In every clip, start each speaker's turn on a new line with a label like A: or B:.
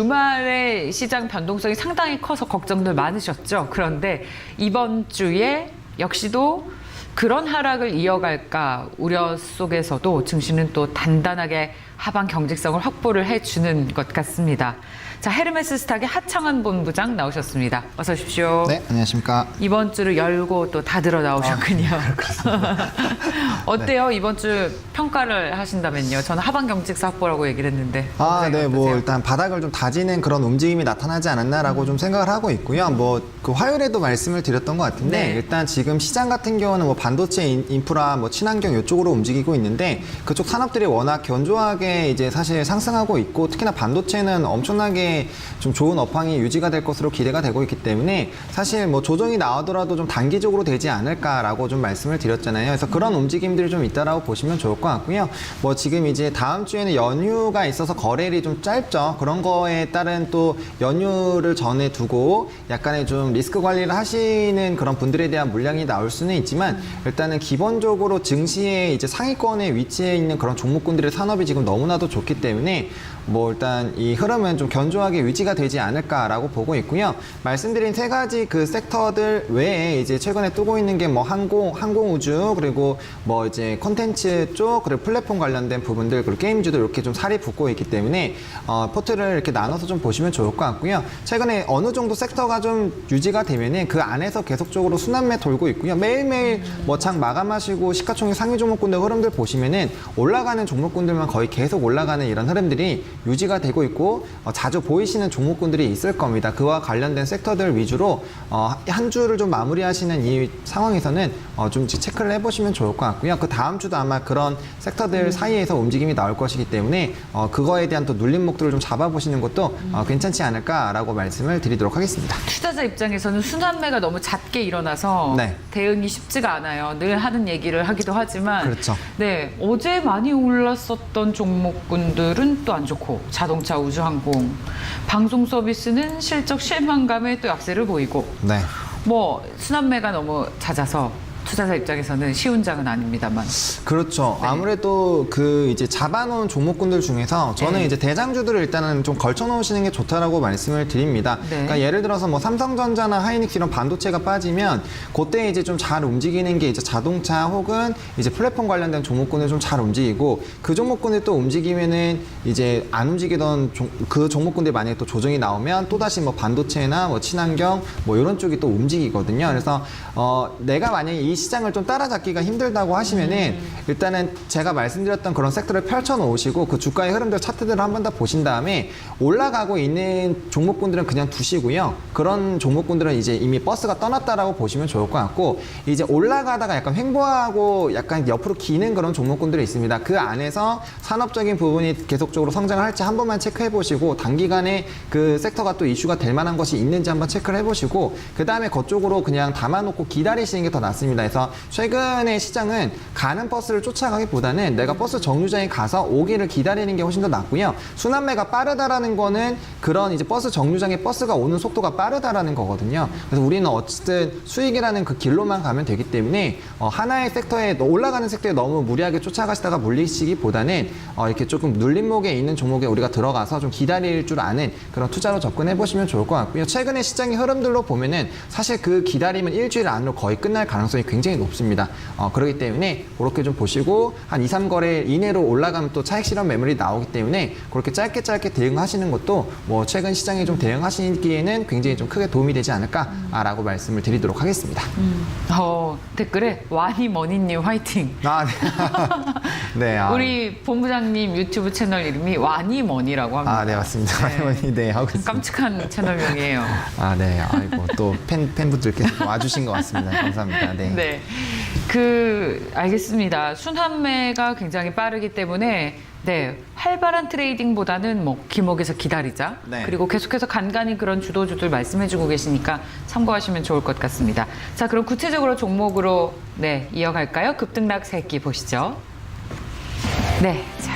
A: 주말에 시장 변동성이 상당히 커서 걱정들 많으셨죠. 그런데 이번 주에 역시도 그런 하락을 이어갈까 우려 속에서도 증시는 또 단단하게 하방 경직성을 확보를 해주는 것 같습니다. 자, 헤르메스 스탁의 하창원 본부장 나오셨습니다. 어서 오십시오.
B: 네, 안녕하십니까.
A: 이번 주를 열고 또 닫으러 나오셨군요. 어때요? 이번 주 평가를 하신다면요. 저는 하방 경직성 확보라고 얘기를 했는데.
B: 네, 뭐 일단 바닥을 좀 다지는 그런 움직임이 나타나지 않았나라고 좀 생각을 하고 있고요. 뭐 그 화요일에도 말씀을 드렸던 것 같은데
A: 네.
B: 일단 지금 시장 같은 경우는 뭐 반도체, 인프라, 뭐 친환경 이쪽으로 움직이고 있는데 그쪽 산업들이 워낙 견조하게 이제 사실 상승하고 있고 특히나 반도체는 엄청나게 좀 좋은 업황이 유지가 될 것으로 기대가 되고 있기 때문에 사실 뭐 조정이 나오더라도 좀 단기적으로 되지 않을까라고 좀 말씀을 드렸잖아요. 그래서 그런 움직임들이 좀 있다라고 보시면 좋을 것 같고요. 뭐 지금 이제 다음 주에는 연휴가 있어서 거래일이 좀 짧죠. 그런 거에 따른 또 연휴를 전에 두고 약간의 좀 리스크 관리를 하시는 그런 분들에 대한 물량이 나올 수는 있지만 일단은 기본적으로 증시의 이제 상위권에 위치해 있는 그런 종목군들의 산업이 지금 너무나도 좋기 때문에 뭐 일단 이 흐름은 좀 견조하게 유지가 되지 않을까라고 보고 있고요. 말씀드린 세 가지 그 섹터들 외에 이제 최근에 뜨고 있는 게 뭐 항공우주 그리고 뭐 이제 콘텐츠 쪽 그리고 플랫폼 관련된 부분들 그리고 게임주도 이렇게 좀 살이 붙고 있기 때문에 포트를 이렇게 나눠서 좀 보시면 좋을 것 같고요. 최근에 어느 정도 섹터가 좀 유지가 되면은 그 안에서 계속적으로 순환매 돌고 있고요. 매일매일 뭐 장 마감하시고 시가총액 상위 종목군들 흐름들 보시면은 올라가는 종목군들만 거의 계속 올라가는 이런 흐름들이 유지가 되고 있고 자주 보이시는 종목군들이 있을 겁니다. 그와 관련된 섹터들 위주로 한 주를 좀 마무리하시는 이 상황에서는 좀 체크를 해보시면 좋을 것 같고요. 그 다음 주도 아마 그런 섹터들 사이에서 움직임이 나올 것이기 때문에 그거에 대한 또 눌림목들을 좀 잡아보시는 것도 괜찮지 않을까라고 말씀을 드리도록 하겠습니다.
A: 투자자 입장에서는 순환매가 너무 잦게 일어나서
B: 네.
A: 대응이 쉽지가 않아요. 늘 하는 얘기를 하기도 하지만
B: 그렇죠.
A: 네, 어제 많이 올랐었던 종목군들은 또 안 좋고 자동차, 우주항공, 방송 서비스는 실적 실망감에 또 약세를 보이고
B: 네.
A: 뭐 순환매가 너무 잦아서 투자자 입장에서는 쉬운 장은 아닙니다만.
B: 그렇죠.
A: 네.
B: 아무래도 그 이제 잡아놓은 종목군들 중에서 저는
A: 네.
B: 이제 대장주들을 일단은 좀 걸쳐놓으시는 게 좋다라고 말씀을 드립니다.
A: 네.
B: 그러니까 예를 들어서 뭐 삼성전자나 하이닉스 이런 반도체가 빠지면 그때 이제 좀 잘 움직이는 게 이제 자동차 혹은 이제 플랫폼 관련된 종목군을 좀 잘 움직이고 그 종목군이 또 움직이면은 이제 안 움직이던 그 종목군들 만약에 또 조정이 나오면 또 다시 뭐 반도체나 뭐 친환경 뭐 이런 쪽이 또 움직이거든요. 그래서 내가 만약에 이 시장을 좀 따라잡기가 힘들다고 하시면은 일단은 제가 말씀드렸던 그런 섹터를 펼쳐 놓으시고 그 주가의 흐름들 차트들을 한 번 더 보신 다음에 올라가고 있는 종목군들은 그냥 두시고요. 그런 종목군들은 이제 이미 버스가 떠났다라고 보시면 좋을 것 같고 이제 올라가다가 약간 횡보하고 약간 옆으로 기는 그런 종목군들이 있습니다. 그 안에서 산업적인 부분이 계속적으로 성장을 할지 한 번만 체크해 보시고 단기간에 그 섹터가 또 이슈가 될 만한 것이 있는지 한번 체크를 해 보시고 그 다음에 그쪽으로 그냥 담아놓고 기다리시는 게 더 낫습니다. 그래서 최근의 시장은 가는 버스를 쫓아가기보다는 내가 버스 정류장에 가서 오기를 기다리는 게 훨씬 더 낫고요. 순환매가 빠르다라는 거는 그런 이제 버스 정류장에 버스가 오는 속도가 빠르다라는 거거든요. 그래서 우리는 어쨌든 수익이라는 그 길로만 가면 되기 때문에 하나의 섹터에 올라가는 섹터에 너무 무리하게 쫓아가시다가 물리시기보다는 이렇게 조금 눌림목에 있는 종목에 우리가 들어가서 좀 기다릴 줄 아는 그런 투자로 접근해 보시면 좋을 것 같고요. 최근의 시장의 흐름들로 보면은 사실 그 기다림은 일주일 안으로 거의 끝날 가능성이 굉장히 높습니다. 그렇기 때문에 그렇게 좀 보시고 한 2, 3거래 이내로 올라가면 또 차익 실현 매물이 나오기 때문에 그렇게 짧게 대응하시는 것도 뭐 최근 시장에 좀 대응하시기에는 굉장히 좀 크게 도움이 되지 않을까라고 말씀을 드리도록 하겠습니다.
A: 댓글에 와니머니님 화이팅.
B: 네.
A: 우리 본부장님 유튜브 채널 이름이 와니머니라고 합니다.
B: 네, 맞습니다. 와니머니, 네, 하고 있습니다.
A: 깜찍한 채널명이에요.
B: 네. 아이고, 또 팬분들께서 와주신 것 같습니다. 감사합니다. 네.
A: 네. 알겠습니다. 순환매가 굉장히 빠르기 때문에 네, 활발한 트레이딩보다는 뭐 길목에서 기다리자.
B: 네.
A: 그리고 계속해서 간간히 그런 주도주들 말씀해주고 계시니까 참고하시면 좋을 것 같습니다. 자, 그럼 구체적으로 종목으로 네, 이어갈까요? 급등락 새끼 보시죠. 네, 자,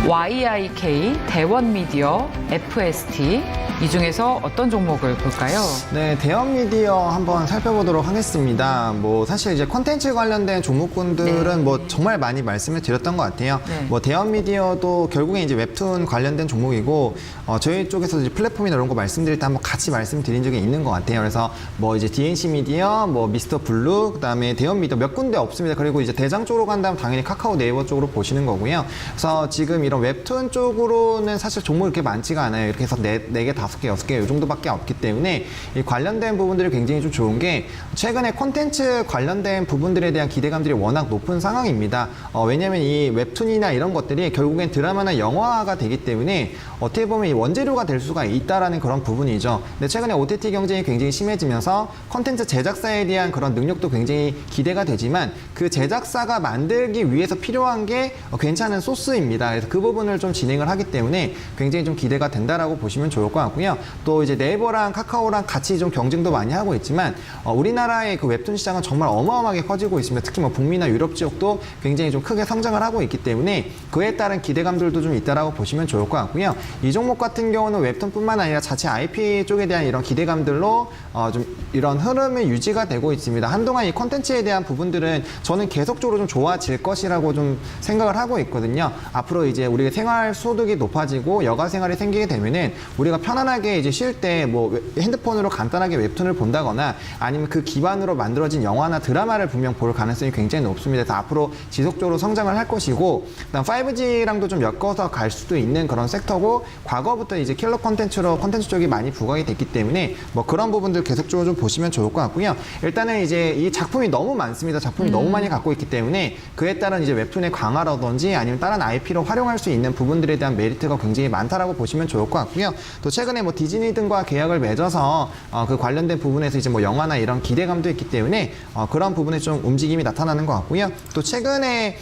A: YIK, 대원미디어, FST, 이 중에서 어떤 종목을 볼까요?
B: 네, 대형 미디어 한번 살펴보도록 하겠습니다. 뭐 사실 이제 콘텐츠 관련된 종목군들은
A: 네.
B: 뭐 정말 많이 말씀을 드렸던 것 같아요.
A: 네.
B: 뭐 대형 미디어도 결국에 이제 웹툰 관련된 종목이고 저희 쪽에서 이제 플랫폼이나 이런 거 말씀드릴 때 한번 같이 말씀드린 적이 있는 것 같아요. 그래서 뭐 이제 DNC 미디어, 뭐 미스터 블루, 그다음에 대형 미디어 몇 군데 없습니다. 그리고 이제 대장 쪽으로 간다면 당연히 카카오 네이버 쪽으로 보시는 거고요. 그래서 지금 이런 웹툰 쪽으로는 사실 종목이 그렇게 많지가 않아요. 이렇게 해서 4개, 5개, 6개 이 정도밖에 없기 때문에 이 관련된 부분들이 굉장히 좀 좋은 게 최근에 콘텐츠 관련된 부분들에 대한 기대감들이 워낙 높은 상황입니다. 왜냐하면 이 웹툰이나 이런 것들이 결국엔 드라마나 영화가 되기 때문에 어떻게 보면 이 원재료가 될 수가 있다라는 그런 부분이죠. 근데 최근에 OTT 경쟁이 굉장히 심해지면서 콘텐츠 제작사에 대한 그런 능력도 굉장히 기대가 되지만 그 제작사가 만들기 위해서 필요한 게 괜찮은 소스입니다. 그래서 그 부분을 좀 진행을 하기 때문에 굉장히 좀 기대가 된다라고 보시면 좋을 것 같고요. 또 이제 네이버랑 카카오랑 같이 좀 경쟁도 많이 하고 있지만 우리나라의 그 웹툰 시장은 정말 어마어마하게 커지고 있습니다. 특히 뭐 북미나 유럽 지역도 굉장히 좀 크게 성장을 하고 있기 때문에 그에 따른 기대감들도 좀 있다라고 보시면 좋을 것 같고요. 이 종목 같은 경우는 웹툰뿐만 아니라 자체 IP 쪽에 대한 이런 기대감들로 좀 이런 흐름이 유지가 되고 있습니다. 한동안 이 콘텐츠에 대한 부분들은 저는 계속적으로 좀 좋아질 것이라고 좀 생각을 하고 있거든요. 앞으로 이제 우리가 생활 소득이 높아지고 여가 생활이 생기게 되면은 우리가 편안하게 이제 쉴 때 뭐 핸드폰으로 간단하게 웹툰을 본다거나 아니면 그 기반으로 만들어진 영화나 드라마를 분명 볼 가능성이 굉장히 높습니다. 그래서 앞으로 지속적으로 성장을 할 것이고, 그다음 5G랑도 좀 엮어서 갈 수도 있는 그런 섹터고, 과거부터 이제 킬러 콘텐츠로 콘텐츠 쪽이 많이 부각이 됐기 때문에 뭐 그런 부분들 계속적으로 좀 보시면 좋을 것 같고요. 일단은 이제 이 작품이 너무 많습니다. 작품이 너무 많이 갖고 있기 때문에 그에 따른 이제 웹툰의 강화라든지 아니면 다른 IP로 활용할 수 있는 부분들에 대한 메리트가 굉장히 많다라고 보시면 좋을 것 같고요. 또 최근에 뭐 디즈니 등과 계약을 맺어서 그 관련된 부분에서 이제 뭐 영화나 이런 기대감도 있기 때문에 그런 부분에 좀 움직임이 나타나는 것 같고요. 또 최근에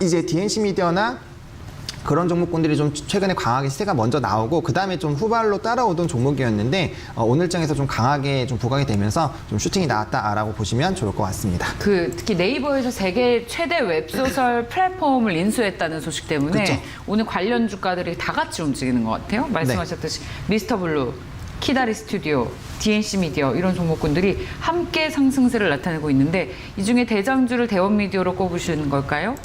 B: 이제 DNC 미디어나 그런 종목군들이 좀 최근에 강하게 시세가 먼저 나오고 그 다음에 좀 후발로 따라오던 종목이었는데 오늘장에서 좀 강하게 좀 부각이 되면서 좀 슈팅이 나왔다라고 보시면 좋을 것 같습니다.
A: 특히 네이버에서 세계 최대 웹소설 플랫폼을 인수했다는 소식 때문에
B: 그쵸.
A: 오늘 관련 주가들이 다 같이 움직이는 것 같아요. 말씀하셨듯이 미스터 블루, 키다리 스튜디오, DNC 미디어 이런 종목군들이 함께 상승세를 나타내고 있는데 이 중에 대장주를 대원 미디어로 꼽으시는 걸까요?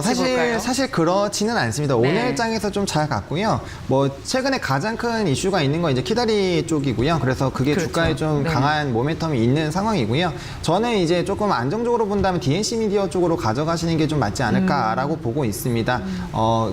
B: 사실 그렇지는 않습니다.
A: 네.
B: 오늘장에서 좀 잘 갔고요. 뭐 최근에 가장 큰 이슈가 있는 건 이제 키다리 쪽이고요. 그래서 그게
A: 그렇죠.
B: 주가에 좀
A: 네.
B: 강한 모멘텀이 있는 상황이고요. 저는 이제 조금 안정적으로 본다면 DNC 미디어 쪽으로 가져가시는 게 좀 맞지 않을까라고 보고 있습니다.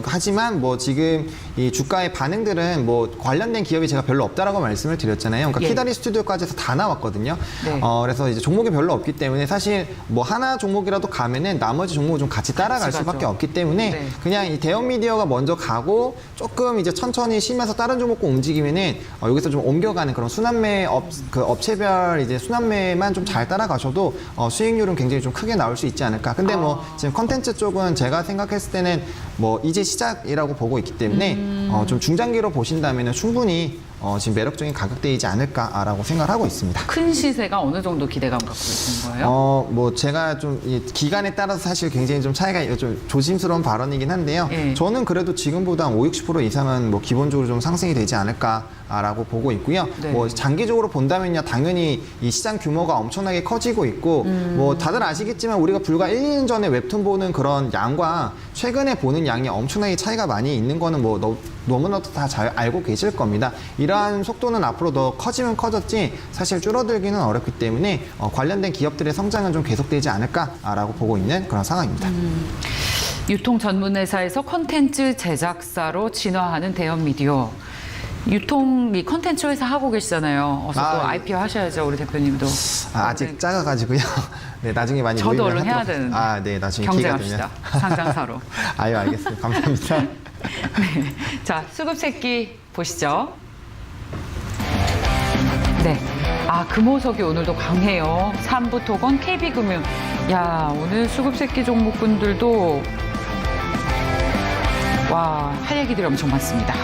B: 하지만 뭐 지금 이 주가의 반응들은 뭐 관련된 기업이 제가 별로 없다라고 말씀을 드렸잖아요. 그러니까
A: 예.
B: 키다리 스튜디오까지 해서 다 나왔거든요.
A: 네.
B: 그래서 이제 종목이 별로 없기 때문에 사실 뭐 하나 종목이라도 가면은 나머지 종목을 좀 같이 따라갈
A: 같이
B: 수밖에
A: 가죠.
B: 없기 때문에
A: 네.
B: 그냥 이 대형 미디어가 먼저 가고 조금 이제 천천히 쉬면서 다른 종목군 움직이면은 여기서 좀 옮겨가는 그런 순환매 업체별 이제 순환매만 좀 잘 따라가셔도 수익률은 굉장히 좀 크게 나올 수 있지 않을까. 근데 뭐 지금 컨텐츠 쪽은 제가 생각했을 때는 뭐 이제 시작이라고 보고 있기 때문에 좀 중장기로 보신다면은 충분히 지금 매력적인 가격대이지 않을까라고 생각을 하고 있습니다.
A: 큰 시세가 어느 정도 기대감 갖고 계신 거예요?
B: 뭐 제가 좀 이 기간에 따라서 사실 굉장히 좀 차이가 좀 조심스러운 발언이긴 한데요.
A: 예.
B: 저는 그래도 지금보다 50, 60% 이상은 뭐 기본적으로 좀 상승이 되지 않을까라고 보고 있고요.
A: 네.
B: 뭐 장기적으로 본다면요, 당연히 이 시장 규모가 엄청나게 커지고 있고 뭐 다들 아시겠지만 우리가 불과 1, 2년 전에 웹툰 보는 그런 양과 최근에 보는 양이 엄청나게 차이가 많이 있는 거는 뭐 너무나도 다 잘 알고 계실 겁니다. 이러한 속도는 앞으로 더 커지면 커졌지 사실 줄어들기는 어렵기 때문에 관련된 기업들의 성장은 좀 계속되지 않을까라고 보고 있는 그런 상황입니다.
A: 유통 전문 회사에서 콘텐츠 제작사로 진화하는 대형 미디어. 유통 이 콘텐츠 회사 하고 계시잖아요. 어서 또
B: 예.
A: IPO 하셔야죠, 우리 대표님도.
B: 아직 작아가지고요. 네, 나중에 많이
A: 저도
B: 모이면
A: 얼른 해야
B: 하도록-
A: 되는데.
B: 네, 나중에 기회가
A: 경쟁합시다.
B: 되면.
A: 상장사로.
B: 아유, 알겠습니다. 감사합니다.
A: 네. 자, 수급 새끼 보시죠. 네. 금호석이 오늘도 강해요. 삼부토건, KB금융. 야, 오늘 수급 새끼 종목군들도 할 얘기들이 엄청 많습니다.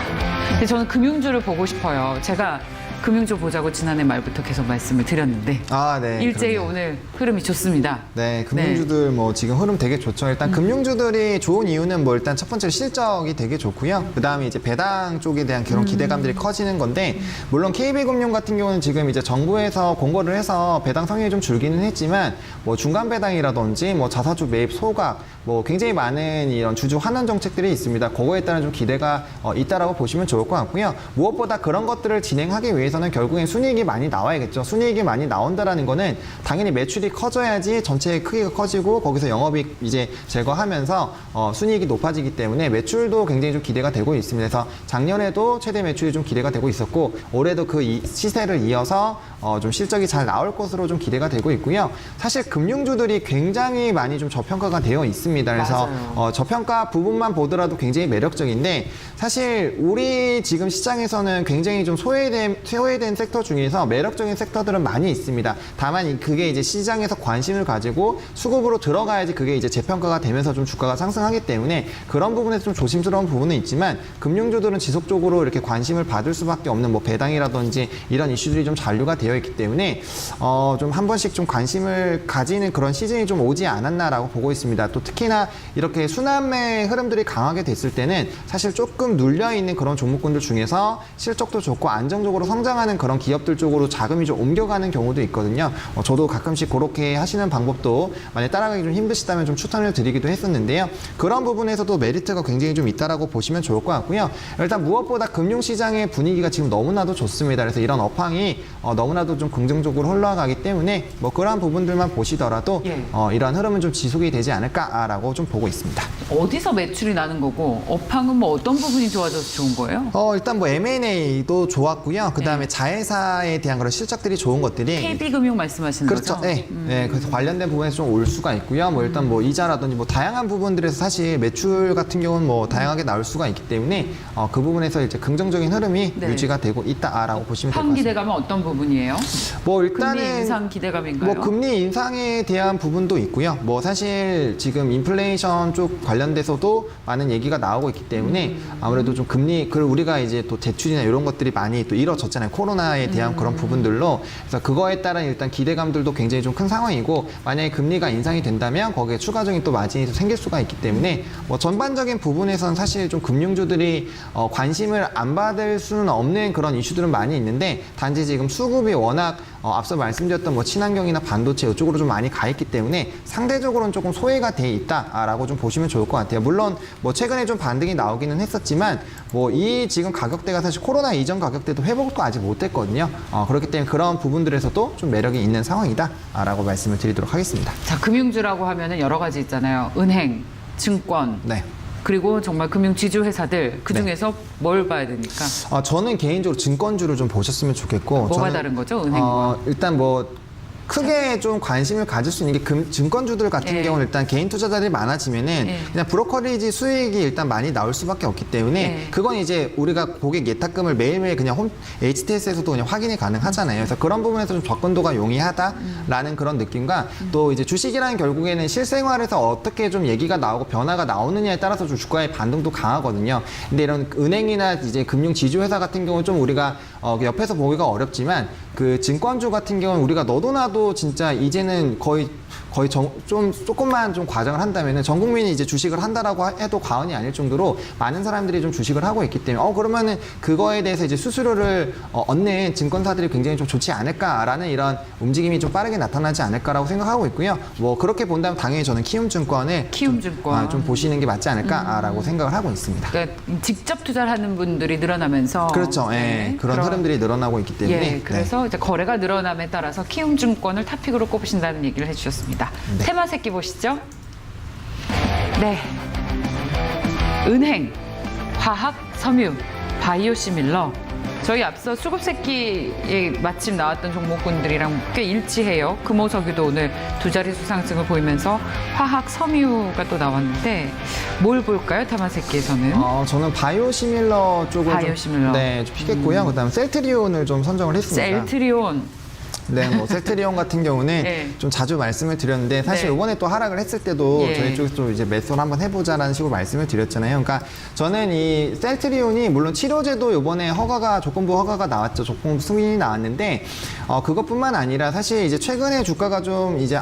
A: 근데 저는 금융주를 보고 싶어요. 제가 금융주 보자고 지난해 말부터 계속 말씀을 드렸는데
B: 네.
A: 일제히
B: 그러네요.
A: 오늘 흐름이 좋습니다.
B: 네, 금융주들 뭐 지금 흐름 되게 좋죠. 일단 금융주들이 좋은 이유는 뭐 일단 첫 번째로 실적이 되게 좋고요. 그다음에 이제 배당 쪽에 대한 그런 기대감들이 커지는 건데 물론 KB금융 같은 경우는 지금 이제 정부에서 공고를 해서 배당 성향이 좀 줄기는 했지만 뭐 중간 배당이라든지 뭐 자사주 매입 소각 뭐 굉장히 많은 이런 주주 환원 정책들이 있습니다. 그거에 따른 좀 기대가 있다라고 보시면 좋을 것 같고요. 무엇보다 그런 것들을 진행하기 위해서는 결국엔 순이익이 많이 나와야겠죠. 순이익이 많이 나온다라는 거는 당연히 매출이 커져야지 전체의 크기가 커지고 거기서 영업이익 이제 제거하면서 순이익이 높아지기 때문에 매출도 굉장히 좀 기대가 되고 있습니다. 그래서 작년에도 최대 매출이 좀 기대가 되고 있었고 올해도 그 시세를 이어서 좀 실적이 잘 나올 것으로 좀 기대가 되고 있고요. 사실 금융주들이 굉장히 많이 좀 저평가가 되어 있습니다. 그래서 저평가 부분만 보더라도 굉장히 매력적인데 사실 우리 지금 시장에서는 굉장히 좀 소외된 섹터 중에서 매력적인 섹터들은 많이 있습니다. 다만 그게 이제 시장에서 관심을 가지고 수급으로 들어가야지 그게 이제 재평가가 되면서 좀 주가가 상승하기 때문에 그런 부분에서 좀 조심스러운 부분은 있지만 금융주들은 지속적으로 이렇게 관심을 받을 수밖에 없는 뭐 배당이라든지 이런 이슈들이 좀 잔류가 되어 있기 때문에 좀 한 번씩 좀 관심을 가지는 그런 시즌이 좀 오지 않았나라고 보고 있습니다. 또 특히나 이렇게 순환매 흐름들이 강하게 됐을 때는 사실 조금 눌려있는 그런 종목군들 중에서 실적도 좋고 안정적으로 성장하는 그런 기업들 쪽으로 자금이 좀 옮겨가는 경우도 있거든요. 저도 가끔씩 그렇게 하시는 방법도 만약 따라가기 좀 힘드시다면 좀 추천을 드리기도 했었는데요. 그런 부분에서도 메리트가 굉장히 좀 있다라고 보시면 좋을 것 같고요. 일단 무엇보다 금융시장의 분위기가 지금 너무나도 좋습니다. 그래서 이런 업황이 너무나도 좀 긍정적으로 흘러가기 때문에 뭐 그러한 부분들만 보시더라도 이러한 흐름은 좀 지속이 되지 않을까라고 좀 보고 있습니다.
A: 어디서 매출이 나는 거고 업황은 뭐 어떤 부분이 좋아져서 좋은 거예요?
B: 일단 뭐 M&A도 좋았고요. 그 다음에 자회사에 대한 그런 실적들이 좋은 것들이
A: KB금융 말씀하시는
B: 그렇죠.
A: 거죠?
B: 네. 네. 그래서 관련된 부분에서 좀 올 수가 있고요. 뭐 일단 뭐 이자라든지 뭐 다양한 부분들에서 사실 매출 같은 경우는 뭐 다양하게 나올 수가 있기 때문에 그 부분에서 이제 긍정적인 흐름이 유지가 되고 있다라고 보시면 될 것
A: 업황
B: 같습니다.
A: 기대감은 어떤 부분이에요?
B: 뭐 일단은
A: 금리 인상 기대감인가요?
B: 뭐 금리 인상에 대한 부분도 있고요. 뭐 사실 지금 인플레이션 쪽 관련돼서도 많은 얘기가 나오고 있기 때문에 아무래도 좀 금리 그리고 우리가 이제 또 대출이나 이런 것들이 많이 또 이뤄졌잖아요. 코로나에 대한 그런 부분들로 그래서 그거에 따른 일단 기대감들도 굉장히 좀 큰 상황이고 만약에 금리가 인상이 된다면 거기에 추가적인 또 마진이 생길 수가 있기 때문에 뭐 전반적인 부분에서는 사실 좀 금융주들이 관심을 안 받을 수는 없는 그런 이슈들은 많이 있는데 단지 지금 수급이 워낙 앞서 말씀드렸던 뭐 친환경이나 반도체 이쪽으로 좀 많이 가 있기 때문에 상대적으로는 조금 소외가 돼 있다라고 좀 보시면 좋을 것 같아요. 물론 뭐 최근에 좀 반등이 나오기는 했었지만 뭐 이 지금 가격대가 사실 코로나 이전 가격대도 회복도 아직 못했거든요. 그렇기 때문에 그런 부분들에서도 좀 매력이 있는 상황이다라고 말씀을 드리도록 하겠습니다.
A: 자, 금융주라고 하면은 여러 가지 있잖아요. 은행, 증권,
B: 네.
A: 그리고 정말 금융 지주 회사들 그 중에서 뭘 봐야 되니까?
B: 저는 개인적으로 증권주를 좀 보셨으면 좋겠고
A: 뭐가
B: 저는,
A: 다른 거죠, 은행과?
B: 일단 뭐 크게 좀 관심을 가질 수 있는 게 증권주들 같은 경우는 일단 개인 투자자들이 많아지면은 그냥 브로커리지 수익이 일단 많이 나올 수밖에 없기 때문에 그건 이제 우리가 고객 예탁금을 매일매일 그냥 HTS에서도 그냥 확인이 가능하잖아요. 그래서 그런 부분에서 좀 접근도가 용이하다라는 그런 느낌과 또 이제 주식이라는 결국에는 실생활에서 어떻게 좀 얘기가 나오고 변화가 나오느냐에 따라서 좀 주가의 반등도 강하거든요. 근데 이런 은행이나 이제 금융 지주회사 같은 경우는 좀 우리가 옆에서 보기가 어렵지만 그 증권주 같은 경우는 우리가 너도 나도 진짜 이제는 거의 조금만 좀 과장을 한다면은 전 국민이 이제 주식을 한다라고 해도 과언이 아닐 정도로 많은 사람들이 좀 주식을 하고 있기 때문에 그러면은 그거에 대해서 이제 수수료를 얻는 증권사들이 굉장히 좀 좋지 않을까라는 이런 움직임이 좀 빠르게 나타나지 않을까라고 생각하고 있고요. 뭐 그렇게 본다면 당연히 저는 키움증권을 좀 보시는 게 맞지 않을까라고 생각을 하고 있습니다.
A: 그러니까 직접 투자를 하는 분들이 늘어나면서
B: 그렇죠. 그런 흐름들이 늘어나고 있기 때문에
A: 그래서 이제 거래가 늘어남에 따라서 키움증권을 탑픽으로 꼽으신다는 얘기를 해주셨습니다. 테마 새끼 보시죠. 네, 은행, 화학, 섬유, 바이오 시밀러. 저희 앞서 수급 새끼에 마침 나왔던 종목군들이랑 꽤 일치해요. 금호석유도 오늘 두 자릿수 상승을 보이면서 화학, 섬유가 또 나왔는데 뭘 볼까요, 테마 새끼에서는?
B: 저는 바이오 시밀러 쪽을
A: 바이오 시밀러.
B: 좀 픽했고요. 그다음 셀트리온을 좀 선정을 했습니다.
A: 셀트리온.
B: 네, 뭐 셀트리온 같은 경우는
A: 예.
B: 좀 자주 말씀을 드렸는데 사실
A: 네.
B: 이번에 또 하락을 했을 때도
A: 예.
B: 저희 쪽에서 좀 이제 매수를 한번 해보자라는 식으로 말씀을 드렸잖아요. 그러니까 저는 이 셀트리온이 물론 치료제도 이번에 조건부 허가가 나왔죠. 조건부 승인이 나왔는데 그것뿐만 아니라 사실 이제 최근에 주가가 좀 이제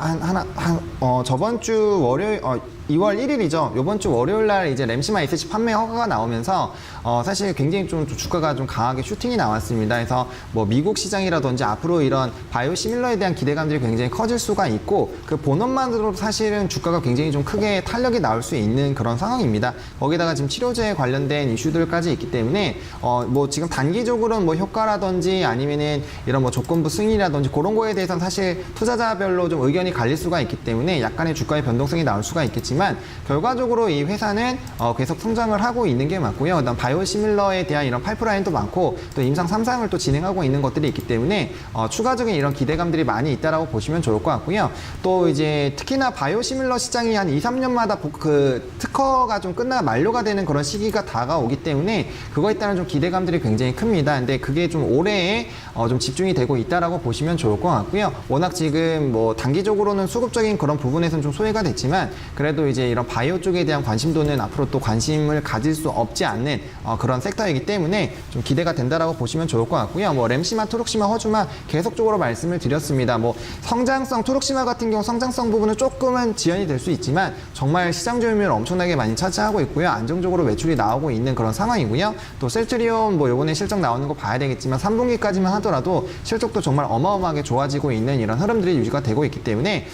B: 저번 주 월요일 2월 1일이죠. 이번 주 월요일 날 이제 램시마 SC 판매 허가가 나오면서 사실 굉장히 좀 주가가 좀 강하게 슈팅이 나왔습니다. 그래서 뭐 미국 시장이라든지 앞으로 이런 바이오시밀러에 대한 기대감들이 굉장히 커질 수가 있고 그 본업만으로도 사실은 주가가 굉장히 좀 크게 탄력이 나올 수 있는 그런 상황입니다. 거기다가 지금 치료제에 관련된 이슈들까지 있기 때문에 뭐 지금 단기적으로는 뭐 효과라든지 아니면은 이런 뭐 조건부 승인이라든지 그런 거에 대해서는 사실 투자자별로 좀 의견이 갈릴 수가 있기 때문에 약간의 주가의 변동성이 나올 수가 있겠지만 결과적으로 이 회사는 계속 성장을 하고 있는 게 맞고요. 그다음 바이오시밀러에 대한 이런 파이프라인도 많고 또 임상 3상을 또 진행하고 있는 것들이 있기 때문에 추가적인 이런 기대감들이 많이 있다라고 보시면 좋을 것 같고요. 또 이제 특히나 바이오시밀러 시장이 한 2, 3년마다 그 특허가 좀 만료가 되는 그런 시기가 다가오기 때문에 그거에 따른 좀 기대감들이 굉장히 큽니다. 근데 그게 좀 올해에 좀 집중이 되고 있다라고 보시면 좋을 것 같고요. 워낙 지금 뭐 단기적으로는 수급적인 그런 부분에서는 좀 소외가 됐지만 그래도 이제 이런 바이오 쪽에 대한 관심도는 앞으로 또 관심을 가질 수 없지 않는 그런 섹터이기 때문에 좀 기대가 된다라고 보시면 좋을 것 같고요. 뭐 램시마, 토룩시마, 허주마 계속적으로 말씀을 드렸습니다. 뭐 성장성 토룩시마 같은 경우 성장성 부분은 조금은 지연이 될 수 있지만 정말 시장 점유율을 엄청나게 많이 차지하고 있고요. 안정적으로 매출이 나오고 있는 그런 상황이고요. 또 셀트리온 뭐 요번에 실적 나오는 거 봐야 되겠지만 3분기까지만 하더라도 실적도 정말 어마어마하게 좋아지고 있는 이런 흐름들이 유지가 되고 있기 때문에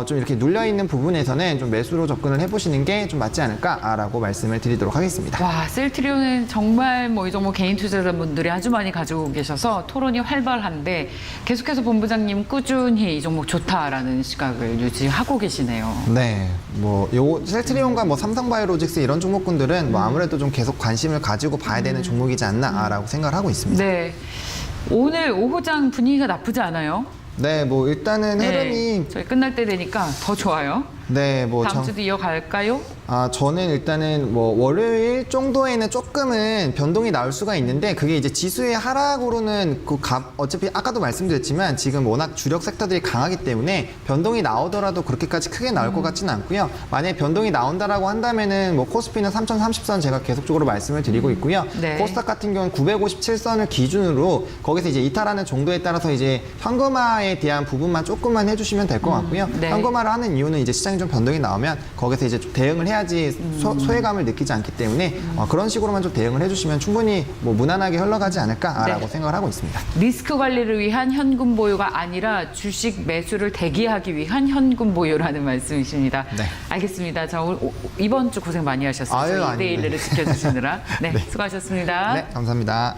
B: 좀 이렇게 눌려 있는 부분에서는 좀 매수로 접근을 해보시는 게 좀 맞지 않을까라고 말씀을 드리도록 하겠습니다.
A: 와, 셀트리온은 정말 뭐 이 종목 개인 투자자분들이 아주 많이 가지고 계셔서 토론이 활발한데 계속해서 본부장님 꾸준히 이 종목 좋다라는 시각을 유지하고 계시네요.
B: 네, 뭐 요 셀트리온과 뭐 삼성바이오로직스 이런 종목군들은 뭐 아무래도 좀 계속 관심을 가지고 봐야 되는 종목이지 않나라고 생각을 하고 있습니다.
A: 네. 오늘 오후장 분위기가 나쁘지 않아요?
B: 네, 뭐 일단은 흐름이
A: 네, 저희 끝날 때 되니까 더 좋아요.
B: 네, 뭐
A: 다음 주도 이어갈까요?
B: 저는 일단은 뭐 월요일 정도에는 조금은 변동이 나올 수가 있는데 그게 이제 지수의 하락으로는 어차피 아까도 말씀드렸지만 지금 워낙 주력 섹터들이 강하기 때문에 변동이 나오더라도 그렇게까지 크게 나올 것 같지는 않고요. 만약에 변동이 나온다라고 한다면은 뭐 코스피는 3030선 제가 계속적으로 말씀을 드리고 있고요.
A: 네.
B: 코스닥 같은 경우는 957선을 기준으로 거기서 이제 이탈하는 정도에 따라서 이제 현금화에 대한 부분만 조금만 해주시면 될 것 같고요.
A: 네.
B: 현금화를 하는 이유는 이제 시장이 좀 변동이 나오면 거기서 이제 좀 대응을 해야지 소외감을 느끼지 않기 때문에 그런 식으로만 좀 대응을 해주시면 충분히 뭐 무난하게 흘러가지 않을까라고
A: 네.
B: 생각을 하고 있습니다.
A: 리스크 관리를 위한 현금 보유가 아니라 주식 매수를 대기하기 위한 현금 보유라는 말씀이십니다.
B: 네.
A: 알겠습니다. 자, 이번 주 고생 많이 하셨어요.
B: 아유,
A: 2대1을 지켜주시느라. 네, 수고하셨습니다.
B: 네, 감사합니다.